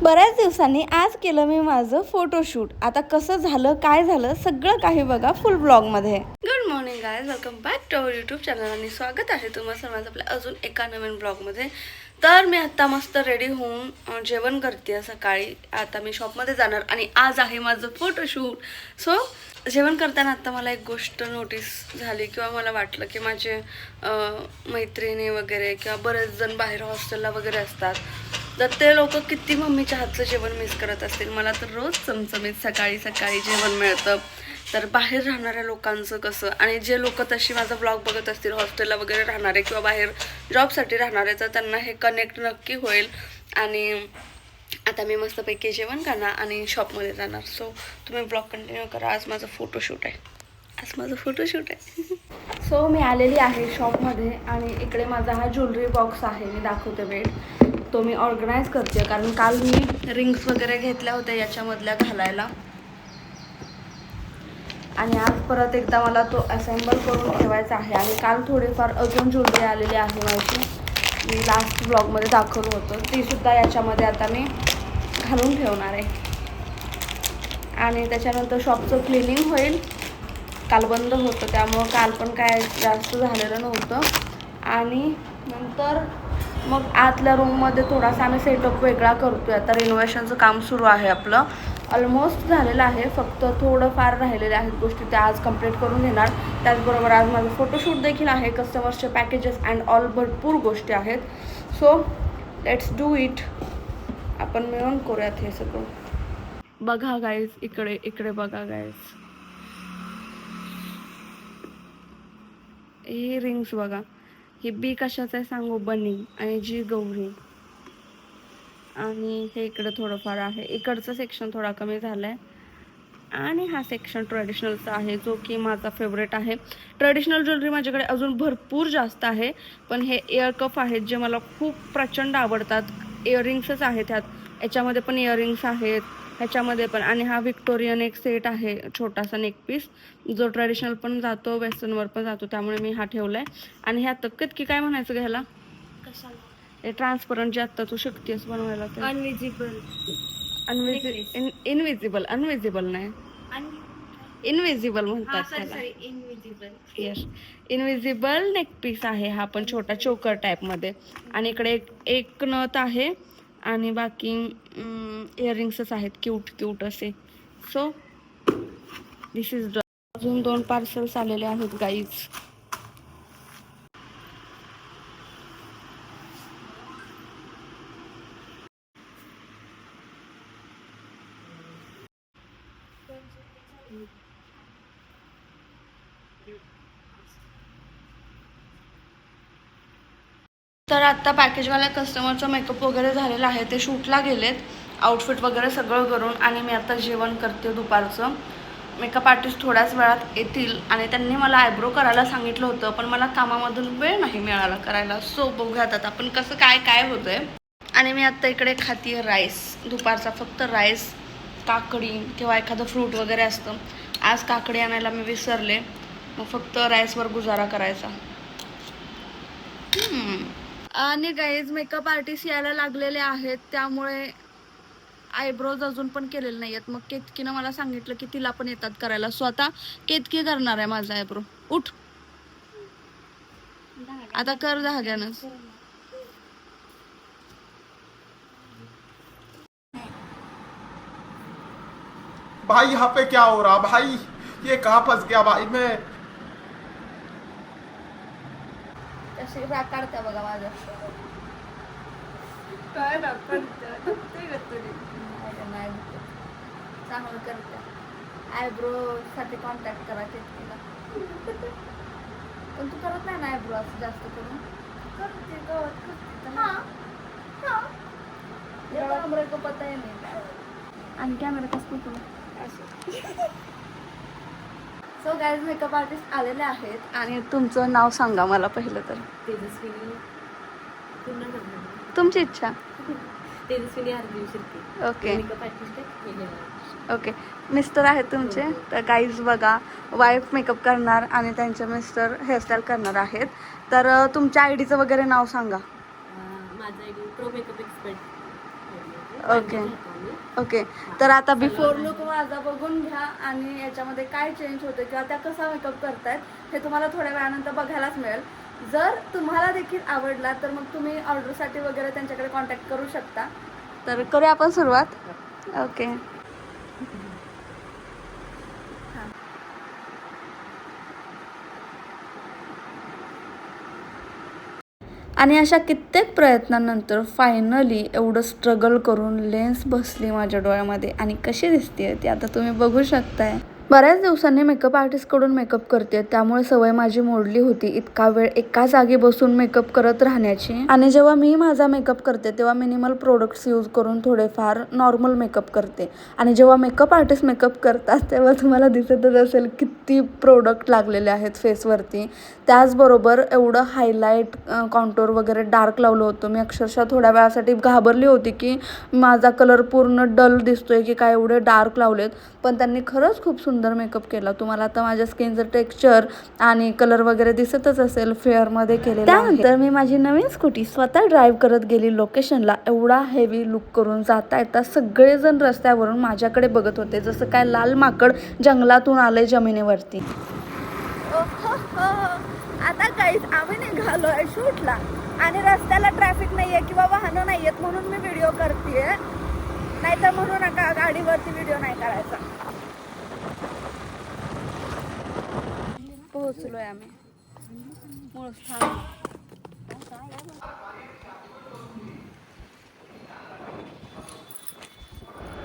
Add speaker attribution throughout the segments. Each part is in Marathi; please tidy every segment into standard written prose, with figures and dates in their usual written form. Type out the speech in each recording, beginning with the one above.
Speaker 1: बऱ्याच दिवसांनी आज केलं मी माझं फोटोशूट. आता कसं झालं, काय झालं, सगळं काही बघा फुल ब्लॉगमध्ये. Good morning guys, welcome back to our YouTube channel आणि स्वागत आहे तुम्हा सर्वांचं आपल्या अजून एका नवीन ब्लॉगमध्ये. तर मी आत्ता मस्त रेडी होऊन जेवण करते सकाळी. आता मी शॉपमध्ये जाणार आणि आज आहे माझं फोटोशूट. सो जेवण करताना आत्ता मला एक गोष्ट नोटीस झाली किंवा मला वाटलं की माझे मैत्रिणी वगैरे किंवा बरेच जण बाहेर हॉस्टेलला वगैरे असतात, तर ते लोक किती मम्मीच्या हातचं जेवण मिस करत असतील. मला तर रोज चमचमीत सकाळी सकाळी जेवण मिळतं. तर बाहेर राहणाऱ्या लोकांचं कसं, आणि जे लोक तशी माझा ब्लॉग बघत असतील हॉस्टेलला वगैरे राहणारे किंवा बाहेर जॉबसाठी राहणारे, तर त्यांना हे कनेक्ट नक्की होईल. आणि आता मी मस्तपैकी जेवण करणार आणि शॉपमध्ये जाणार. सो तुम्ही ब्लॉग कंटिन्यू करा. आज माझं फोटोशूट आहे. सो मी आलेली आहे शॉपमध्ये आणि इकडे माझा हा ज्वेलरी बॉक्स आहे. मी दाखवते वेट. तो मी ऑर्गनाईज करते कारण काल मी रिंग्स वगैरे घेतल्या होत्या याच्यामधल्या घालायला, आणि आज परत एकदा मला तो असेंबल करून ठेवायचा आहे. आणि काल थोडीफार अजून ज्वेलरी आलेली आहे माझी, मी लास्ट ब्लॉगमध्ये दाखवलं होतं. तीसुद्धा याच्यामध्ये आता मी घालून ठेवणार आहे. आणि त्याच्यानंतर शॉपचं क्लिनिंग होईल. काल बंद होतं त्यामुळं काल पण काय जास्त झालेलं नव्हतं. आणि नंतर मग आतल्या रूममध्ये थोडासा आम्ही सेटअप वेगळा करतो आहे. आता रिनोव्हेशनचं काम सुरू आहे आपलं. ऑलमोस्ट झालेलं आहे, फक्त थोडंफार राहिलेल्या आहेत गोष्टी, त्या आज कंप्लीट करून घेणार. त्याचबरोबर आज माझं फोटोशूट देखील आहे. कस्टमर्सचे पॅकेजेस अँड ऑल भरपूर गोष्टी आहेत. So let's do it. आपण मिळून करूयात हे सगळं. बघा गाईज, इकडे बघा गाईज, ही रिंग्स बघा. ही बी कशाचं आहे सांगू, बनी, आणि जी गौरी. आणि हे इकडं थोडंफार आहे. इकडचं सेक्शन थोडा कमी झालं आहे. आणि हा सेक्शन ट्रेडिशनलचा आहे, जो की माझा फेवरेट आहे. ट्रेडिशनल ज्वेलरी माझ्याकडे अजून भरपूर जास्त आहे, पण हे इयर कफ आहेत जे मला खूप प्रचंड आवडतात. इयरिंग्सच आहेत ह्यात. याच्यामध्ये पण इयरिंग्स आहेत, ह्याच्यामध्ये पण. आणि हा व्हिक्टोरियन एक सेट आहे, छोटासा नेक पीस, जो ट्रेडिशनल पण जातो, वेस्टर्नवर पण जातो, त्यामुळे मी हा ठेवला आहे. आणि ह्यात तक्कत की काय म्हणायचं घ्यायला, हे ट्रान्सपरंट जे आत्ता तू शकतेस बनवायला, ते इनविजिबल नाही, इनविजिबल म्हणतात त्याला. येस, इनविजिबल नेक पीस आहे हा, पण छोटा चोकर टाईपमध्ये. आणि इकडे एक नथ आहे आणि बाकी इयरिंग्सच आहेत क्यूट असे. So this is. अजून 2 पार्सल्स आलेले आहेत गाईज. तर आत्ता पॅकेजवाल्या कस्टमरचा मेकअप वगैरे झालेला आहे. ते शूटला गेलेत, आउटफिट वगैरे सगळं करून. आणि मी आता जेवण करते दुपारचं. मेकअप आर्टिस्ट थोड्याच वेळात येतील आणि त्यांनी मला आयब्रो करायला सांगितलं होतं, पण मला कामामधून वेळ नाही मिळाला करायला. सो बघूयात आता आपण कसं काय होतं आहे. आणि मी आत्ता इकडे खाते राईस, दुपारचा फक्त राईस, काकडी किंवा एखादं फ्रूट वगैरे असतं. आज काकडी आणायला मी विसरले, मग फक्त राईसवर गुजारा करायचा. आणि गाईज, मेकअप आर्टिस्ट यायला लागलेले आहेत, त्यामुळे आयब्रोज अजून पण केलेले नाही आहेत. मग केतकीनं मला सांगितलं की तिला पण येतात करायला. स्वतः केतकी करणार आहे माझा आयब्रो. उठ आता, कर धाग्यानंच.
Speaker 2: भाई यहाँ पे क्या हो रहा भाई, ये कहाँ फंस गया भाई मैं.
Speaker 1: तशी राग काढत्या बघा माझं.
Speaker 3: काय दाखवते
Speaker 1: नाही चांगलं करते. आयब्रो साठी कॉन्टॅक्ट करा केतकीला. पण तू करत नाही ना आयब्रो असं जास्त करून. ब्रेकअप पता आहे नाही. आणि कॅमेरा कसं करू. सो गाईज, मेकअप आर्टिस्ट आलेले आहेत. आणि तुमचं नाव सांगा मला पहिलं तर.
Speaker 3: तेजस्विनी,
Speaker 1: तुमची इच्छा.
Speaker 3: Tejaswini Aarti Shirke.
Speaker 1: Okay
Speaker 3: makeup artist.
Speaker 1: Okay. Mister आहेत तुमचे. तर गाईज बघा, वाईफ मेकअप करणार आणि त्यांचे मिस्टर हेअरस्टाईल करणार आहेत. तर तुमच्या आय डीचं वगैरे नाव सांगा.
Speaker 3: माझा ID pro makeup expert.
Speaker 1: Okay okay. तर आता बिफोर लुक माझा बघून घ्या आणि याच्यामध्ये काय चेंज होते किंवा त्या कसा मेकअप करतायत हे तुम्हाला थोड्या वेळानंतर बघायलाच मिळेल. जर तुम्हाला देखील आवडला तर मग तुम्ही ऑर्डरसाठी वगैरे त्यांच्याकडे कॉन्टॅक्ट करू शकता. तर करूया आपण सुरुवात. ओके. आणि अशा कित्येक प्रयत्नांनंतर फायनली एवढं स्ट्रगल करून लेन्स बसली माझ्या डोळ्यामध्ये आणि कशी दिसते ती आता तुम्ही बघू शकताय. बऱ्याच दिवसांनी मेकअप आर्टिस्टकडून मेकअप करते त्यामुळे सवय माझी मोडली होती इतका वेळ एका जागी बसून मेकअप करत राहण्याची. आणि जेव्हा मी माझा मेकअप करते तेव्हा मिनिमल प्रोडक्ट्स यूज करून थोडेफार नॉर्मल मेकअप करते. आणि जेव्हा मेकअप आर्टिस्ट मेकअप करतात तेव्हा तुम्हाला दिसतच असेल किती प्रोडक्ट लागलेले आहेत फेसवरती. त्याचबरोबर एवढं हायलाईट कॉन्टोर वगैरे डार्क लावलं होतं. मी अक्षरशः थोड्या वेळासाठी घाबरली होती की माझा कलर पूर्ण डल दिसतोय की काय एवढे डार्क लावलेत. पण त्यांनी खरंच खूप सुंदर मेकअप केला. तुम्हाला आता माझ्या स्किनचं टेक्स्चर आणि कलर वगैरे दिसतच असेल फेअरमध्ये केलेलं. त्यानंतर मी माझी नवीन स्कूटी स्वतः ड्राईव्ह करत गेली लोकेशनला. एवढा हेवी लुक करून जाता येता सगळेजण रस्त्यावरून माझ्याकडे बघत होते जसं काय लाल माकड जंगलातून आले जमिनीवरती. आता काहीच आम्ही निघालोय शूटला आणि रस्त्याला ट्रॅफिक नाहीये किंवा वाहनं नाहीयेत म्हणून मी व्हिडिओ करतेय. नाहीतर म्हणू नका गाडीवरती व्हिडिओ नाही करायचा. पोहोचलोय आम्ही मूळ स्थान.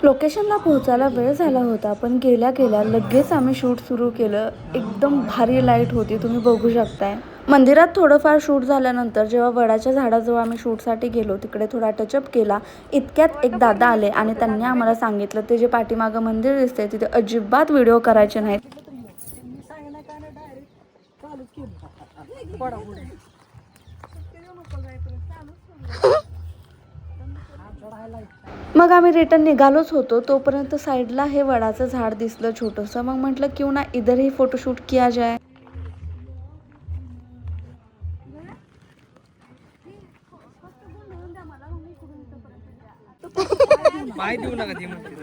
Speaker 1: लोकेशनला पोहोचायला वेळ झाला होता पण गेल्या गेल्या लगेच आम्ही शूट सुरू केलं. एकदम भारी लाईट होती तुम्ही बघू शकताय. मंदिरात थोडंफार शूट झाल्यानंतर जेव्हा वडाच्या झाडाजवळ आम्ही शूटसाठी गेलो तिकडे थोडा टचअप केला. इतक्यात एक दादा आले आणि त्यांनी आम्हाला सांगितलं ते जे पाठीमागं मंदिर दिसते तिथे अजिबात व्हिडिओ करायचे नाहीत. मग आम्ही रिटर्न निघालोच होतो तोपर्यंत साईडला हे वडाचं झाड दिसलं छोटंसं. मग म्हटलं क्यों ना इधर ही फोटोशूट किया जाए.
Speaker 4: पाय देऊ नका ती म्हणते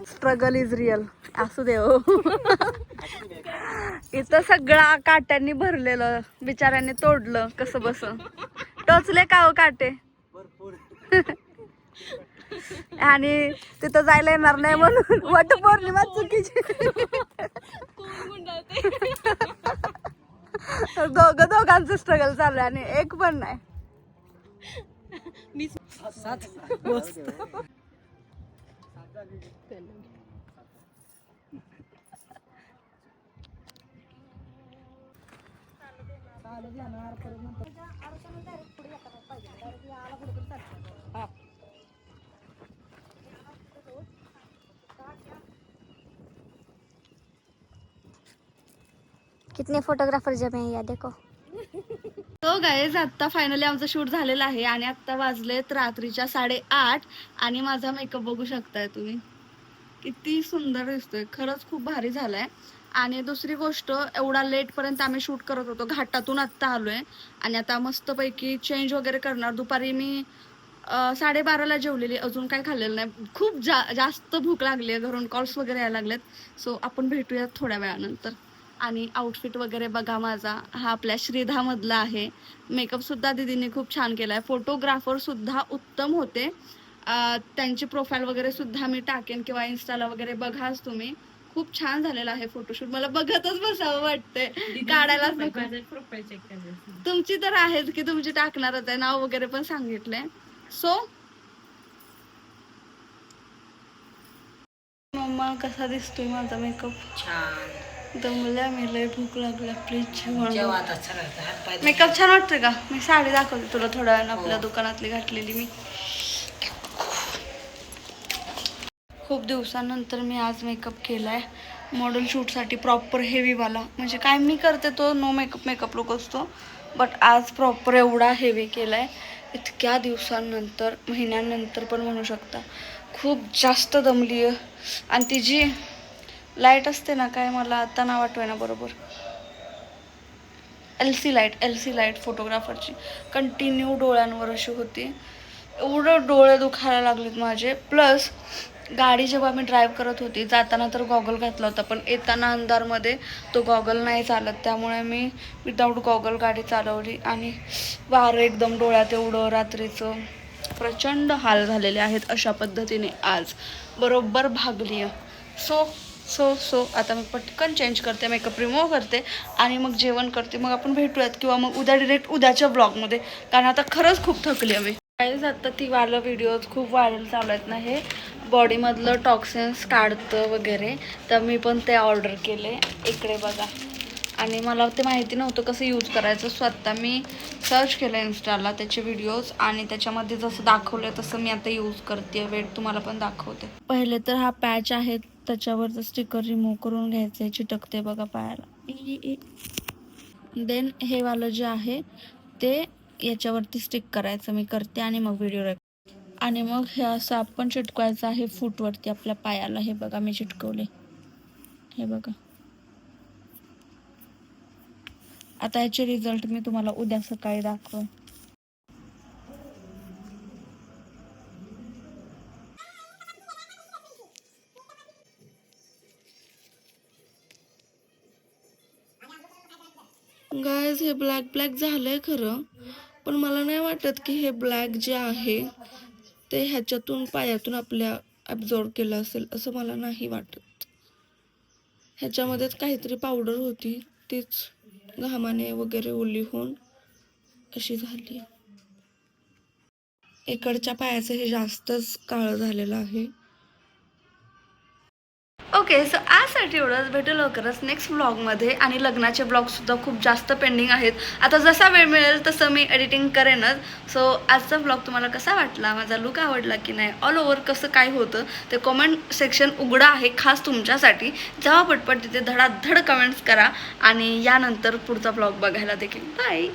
Speaker 1: स्ट्रगल इज रिअल. असू दे हो. इथं सगळा काट्यांनी भरलेलं बिचाऱ्यांनी तोडलं कसं बस. टोचले का हो काटे. आणि तिथं जायला येणार नाही म्हणून वटपौर्णिमा चुकीची. दोघांचं स्ट्रगल चाललंय आणि एक पण नाही.
Speaker 5: कितने फोटोग्राफर जमे हैं या देखो.
Speaker 1: तो गाईज आत्ता फायनली आमचं शूट झालेलं आहे आणि आत्ता वाजलेत रात्रीच्या 8:30 आणि माझा मेकअप बघू शकताय तुम्ही किती सुंदर दिसतोय. खरंच खूप भारी झालाय. आणि दुसरी गोष्ट एवढा लेट पर्यंत आम्ही शूट करत होतो. घाटातून आत्ता आलोय आणि आता मस्तपैकी चेंज वगैरे करणार. दुपारी मी 12:30ला जेवलेली अजून काय खाल्लेलं नाही. खूप जास्त भूक लागली आहे. घरून कॉल्स वगैरे यायला लागलेत. सो आपण भेटूयात थोड्या वेळानंतर. आणि आउटफिट वगैरे बघा माझा हा आपल्या श्रीधामधला आहे. मेकअप सुद्धा दीदीने खूप छान केलाय. फोटोग्राफर सुद्धा उत्तम होते. त्यांची प्रोफाईल वगैरे सुद्धा मी टाकेन किंवा इन्स्टाला वगैरे बघाच तुम्ही. खूप छान झालेला आहे फोटोशूट. मला बघतच बसावं वाटतंय काढायलाच नको. तुमची तर आहेच की तुमची टाकणारच आहे. नाव वगैरे पण सांगितलंय. सो मम्मा कसा दिसतोय माझा मेकअप.
Speaker 3: छान.
Speaker 1: दमल्या मी लय भूक लागल्या. प्लीज मेकअप छान वाटतोय का. मी साडी दाखवते तुला थोड्या वेळानं आपल्या दुकानातली घातलेली मी. खूप दिवसानंतर मी आज मेकअप केलाय मॉडेल शूटसाठी प्रॉपर हेवीवाला. म्हणजे काय मी करते तो नो मेकअप लुक असतो बट आज प्रॉपर एवढा हेवी केलाय. इतक्या दिवसांनंतर महिन्यानंतर पण म्हणू शकता. खूप जास्त दमली आहे आणि ती जी लाईट असते ना काय, मला आता ना वाटतोय ना बरोबर, एल सी लाईट फोटोग्राफरची कंटिन्यू डोळ्यांवर अशी होती. एवढं डोळे दुखायला लागलेत माझे. प्लस गाडी जेव्हा मी ड्राईव्ह करत होती, जाताना तर गॉगल घातला होता, पण येताना अंधारमध्ये तो गॉगल नाही चालत, त्यामुळे मी विदाऊट गॉगल गाडी चालवली. आणि वारं एकदम डोळ्यात एवढं रात्रीचं, प्रचंड हाल झालेले आहेत. अशा पद्धतीने आज बरोबर भागली आहे. सो आता मी पटकन चेंज करते, मेकअप रिमूव्ह करते आणि मग जेवण करते. मग आपण भेटूयात किंवा मग उद्या डिरेक्ट उद्याच्या ब्लॉगमध्ये, कारण आता खरंच खूप थकली आहे मी. काहीच आता ती वालं व्हिडिओज खूप व्हायरल चालू आहेत ना, हे बॉडीमधलं टॉक्सिन्स काढतं वगैरे, तर मी पण ते ऑर्डर केले. इकडे बघा. आणि मला ते माहिती नव्हतं कसं यूज करायचं. स्वतः मी सर्च केलं इन्स्टाला त्याचे व्हिडिओज, आणि त्याच्यामध्ये जसं दाखवलं तसं मी आता यूज करते. वेट तुम्हाला पण दाखवते. पहिले तर हा पॅच आहे, त्याच्यावरचं स्टिकर रिमूव्ह करून घ्यायचं, चिटकते बघा पायाला. देन हे वालं जे आहे ते याच्यावरती स्टिक करायचं मी करते, आणि मग व्हिडिओ आणि मग हे असं आपण चिटकवायचं आहे फूटवरती आपल्या पायाला. हे बघा मी चिटकवले, हे बघा. आता ह्याचे रिझल्ट मी तुम्हाला उद्या सकाळी दाखव. गायज हे ब्लॅक झालंय खरं, पण मला नाही वाटत की हे ब्लॅक जे आहे ते ह्याच्यातून पायातून आपल्या ॲब्झॉर्ब केलं असेल, असं मला नाही वाटत. ह्याच्यामध्येच काहीतरी पावडर होती, तीच घामाने वगैरे ओली होऊन अशी झाली. इकडच्या पायाचं हे जास्तच काळं झालेलं आहे. ओके, सो आजसाठी एवढंच. भेटू लवकरच नेक्स्ट ब्लॉगमध्ये. आणि लग्नाचे ब्लॉगसुद्धा खूप जास्त पेंडिंग आहेत. आता जसा वेळ मिळेल तसं मी एडिटिंग करेनच. सो आजचा ब्लॉग तुम्हाला कसा वाटला, माझा लुक आवडला की नाही, ऑल ओव्हर कसं काय होतं ते कमेंट सेक्शन उघडं आहे खास तुमच्यासाठी. जेव्हा पटपट तिथे धडाधड कमेंट्स करा, आणि यानंतर पुढचा ब्लॉग बघायला देखील. बाय.